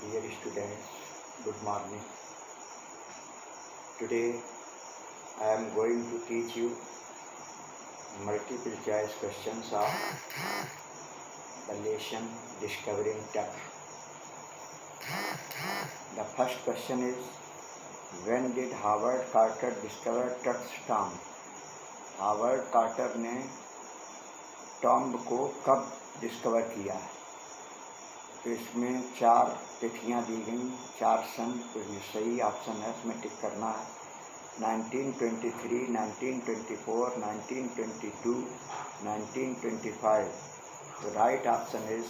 Dear students, good morning. Today I am going to teach you multiple choice questions of the lesson Discovering Tuck. The first question is, when did Howard Carter discover Tuck's tomb? Howard Carter ने tomb को कब discover किया है? तो इसमें 4 तिथियाँ दी गई, 4 सन, तो ये सही ऑप्शन है, इसमें टिक करना है। 1923, 1924, 1922, 1925। तो right option is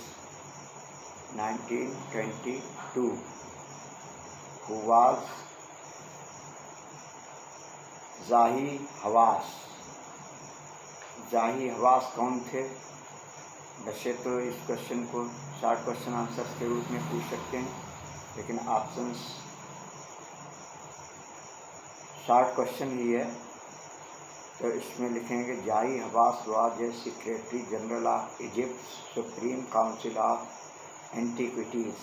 1922। Who was जाही हवास? जाही हवास कौन थे? वैसे तो इस क्वेश्चन को शॉर्ट क्वेश्चन आंसर के रूप में पूछ सकते हैं, लेकिन ऑप्शंस शॉर्ट क्वेश्चन ही है, तो इसमें लिखेंगे Zahi Hawass was a secretary general of Egypt supreme council of antiquities.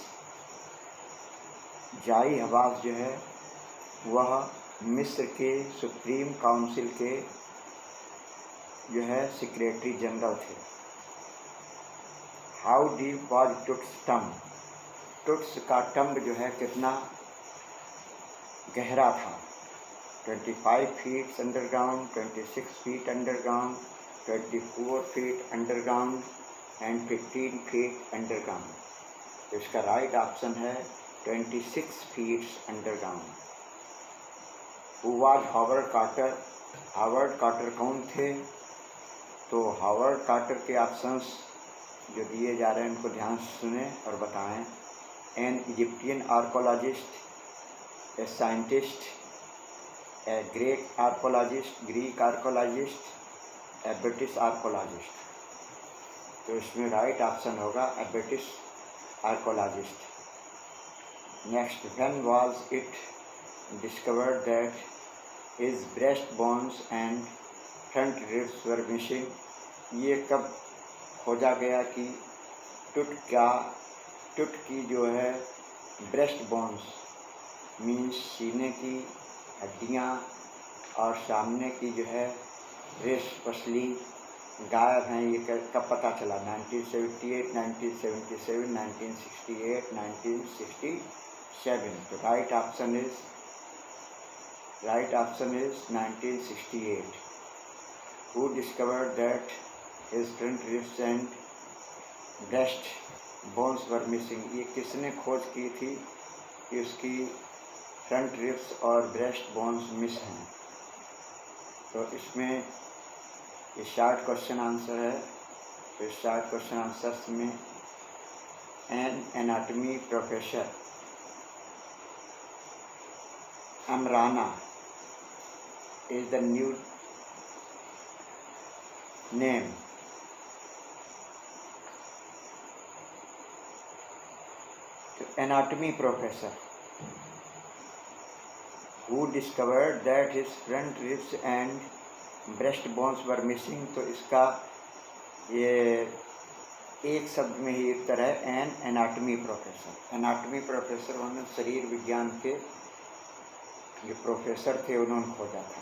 Zahi Hawass जो है वह मिस्र के सुप्रीम काउंसिल के जो है सेक्रेटरी जनरल थे। How deep was Tut's tomb? Tut's का टम्ब जो है कितना गहरा था? 25 feet underground, 26 feet underground, 24 feet underground and 15 feet underground. तो इसका राइट ऑप्शन है 26 feet underground. Who was Howard Carter? Howard Carter कौन थे? तो हावर्ड कार्टर के ऑप्शंस जो दिए जा रहे हैं उनको ध्यान से सुने और बताएं। An Egyptian archaeologist, a scientist, a Greek archaeologist, a British archaeologist. तो इसमें राइट ऑप्शन होगा a British archaeologist. Next, when was it discovered that his breast bones and front ribs were missing? ये कब खोजा गया कि टुट की जो है ब्रेस्ट बोन्स मीन्स सीने की हड्डियाँ और सामने की जो है रिब्स पसली गायब हैं, ये कब पता चला? 1978, 1977, 1968, 1967। तो right option is 1968। Who discovered that his front ribs and breast bones were missing? ये किसने खोज की थी कि उसकी फ्रंट रिब्स और ब्रेस्ट बोन्स मिस हैं? तो इसमें ये शॉर्ट क्वेश्चन आंसर है। तो इस शॉर्ट क्वेश्चन आंसर्स में an anatomy professor Amarna is the new name. Anatomy professor who discovered that his front ribs and breast bones were missing? तो इसका ये एक शब्द में ही उत्तर है, an anatomy professor. Anatomy professor उन्होंने शरीर विज्ञान के जो प्रोफेसर थे उन्होंने खोजा था।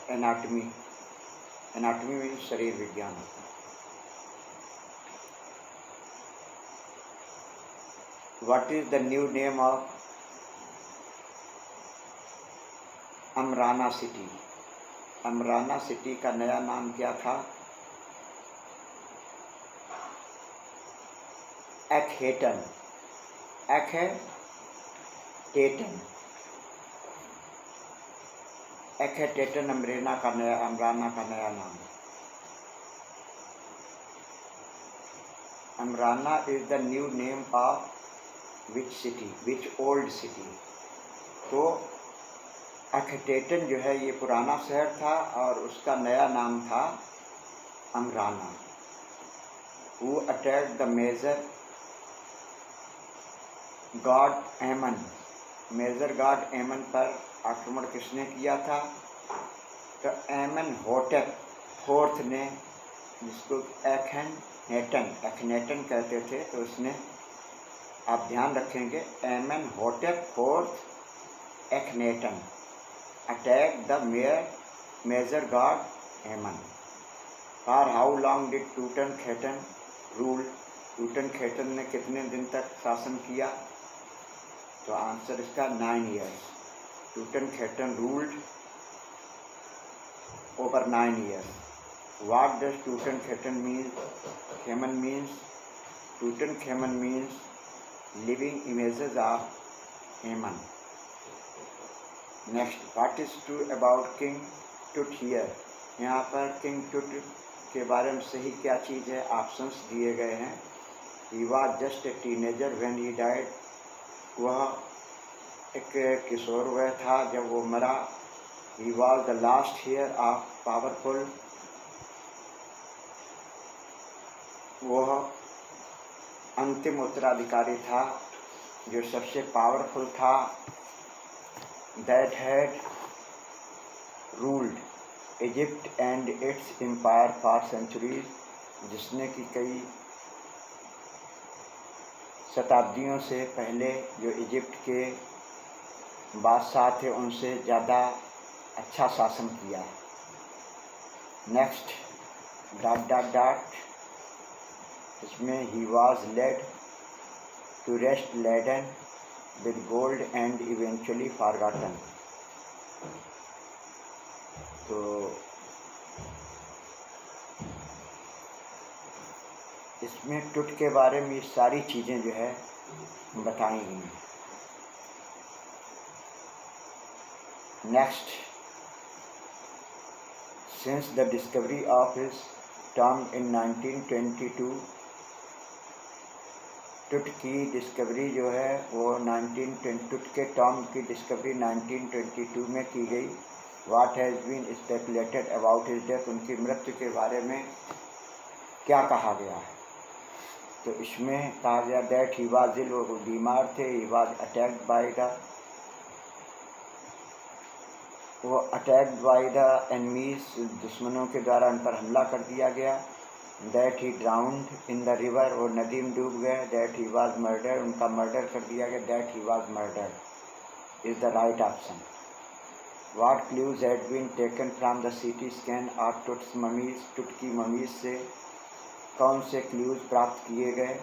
एनाटमी में शरीर विज्ञान होता है। What is the new name of Amarna city? Amarna city का नया नाम क्या था? एक्हेटन अमराना का नया नाम। Amarna is the new name of which old city? तो एक्हेटन जो है ये पुराना शहर था और उसका नया नाम था Amarna. Who attacked the major god Amun? Major god Amun पर आक्रमण किसने किया था? तो एमन होटेप फोर्थ ने, जिसको एखनेटन कहते थे, तो उसने आप ध्यान रखेंगे, Amenhotep fourth Akhenaten attack the major god Amun. For how long did Tutankhamun rule? Tutankhamun ने कितने दिन तक शासन किया? तो आंसर इसका 9 years। Tutankhamun ruled over 9 years। What does Tutankhamun mean? Khamun means Tutankhamun means living images of Amun। Next, what is true about King Tut here? यहाँ पर किंग टुट के बारे में सही क्या चीज़ है? ऑप्शंस दिए गए हैं। He was just a teenager when he died। वह एक किशोर वह था जब वो मरा। He was the last heir of powerful। वह अंतिम उत्तराधिकारी था जो सबसे पावरफुल था। That had ruled Egypt and its empire for centuries। जिसने कि कई शताब्दियों से पहले जो इजिप्ट के बादशाह थे उनसे ज़्यादा अच्छा शासन किया। नेक्स्ट, डॉट डॉट डॉट, इसमें ही was laid to rest laden with gold and eventually forgotten. तो इसमें टुट के बारे में सारी चीज़ें जो है बताई गई हैं। Next, since the discovery of his tomb in 1922। Tut की डिस्कवरी जो है वो 1922 टुट के टॉम की डिस्कवरी 1922 में की गई। What has been speculated about his death? उनकी मृत्यु के बारे में क्या कहा गया है? तो इसमें कहा गया दैट ही वाज इल, वो बीमार थे। He was attacked by the, वो अटैक्ड बाय द एनमीज, दुश्मनों के द्वारा उन पर हमला कर दिया गया। That he drowned in the river, वो नदी में डूब गए। दैट ही वाज मर्डर, उनका मर्डर कर दिया गया। That he was murder is the right option. What clues had been taken from the CT scan of Tut's mummies? Tut की ममीज से कौन से क्लूज प्राप्त किए गए?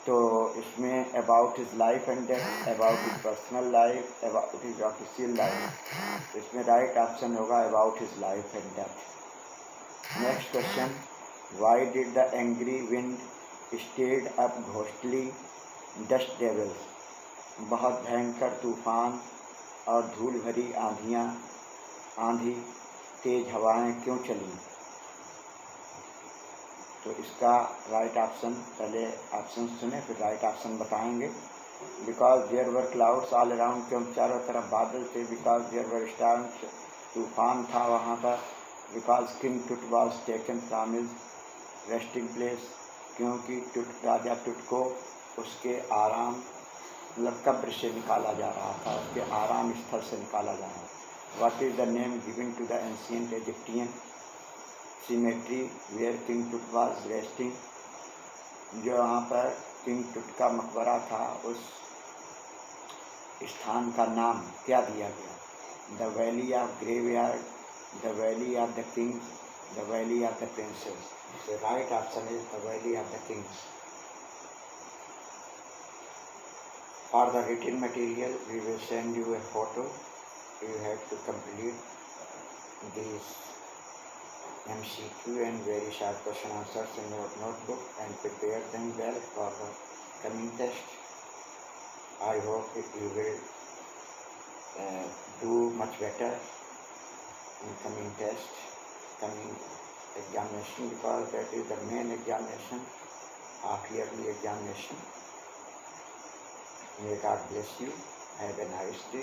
तो इसमें about his life and death, about his personal life, about his official life. इसमें राइट ऑप्शन होगा about his life and death. Next question, why did the angry wind stirred up ghostly dust devils? बहुत भयंकर तूफान और धूल भरी आंधी तेज हवाएं क्यों चली? तो इसका राइट ऑप्शन, पहले ऑप्शन सुने फिर राइट ऑप्शन बताएंगे। Because there were clouds all around, क्योंकि चारों तरफ बादल थे। बिकॉज देयर वर स्टॉर्म्स, तूफान था वहाँ पर। Because king Tut was taken from his resting place, क्योंकि राजा टुट को उसके आराम मतलब कब्र से निकाला जा रहा था, उसके आराम स्थल से निकाला जा रहा था। What is the name given to the ancient Egyptian cemetery where king Tut was resting? जो यहाँ पर किंग टुट का मकबरा था उस स्थान का नाम क्या दिया गया? The valley of graveyard, the valley of the Kings, the valley of the princess. The right option is the valley of the Kings. For the written material, we will send you a photo. You have to complete these MCQ and very short question answers in your notebook and prepare them well for the coming test. I hope you will do much better in coming test, coming examination, because that is the main examination of yearly examination. May God bless you. Have a nice day.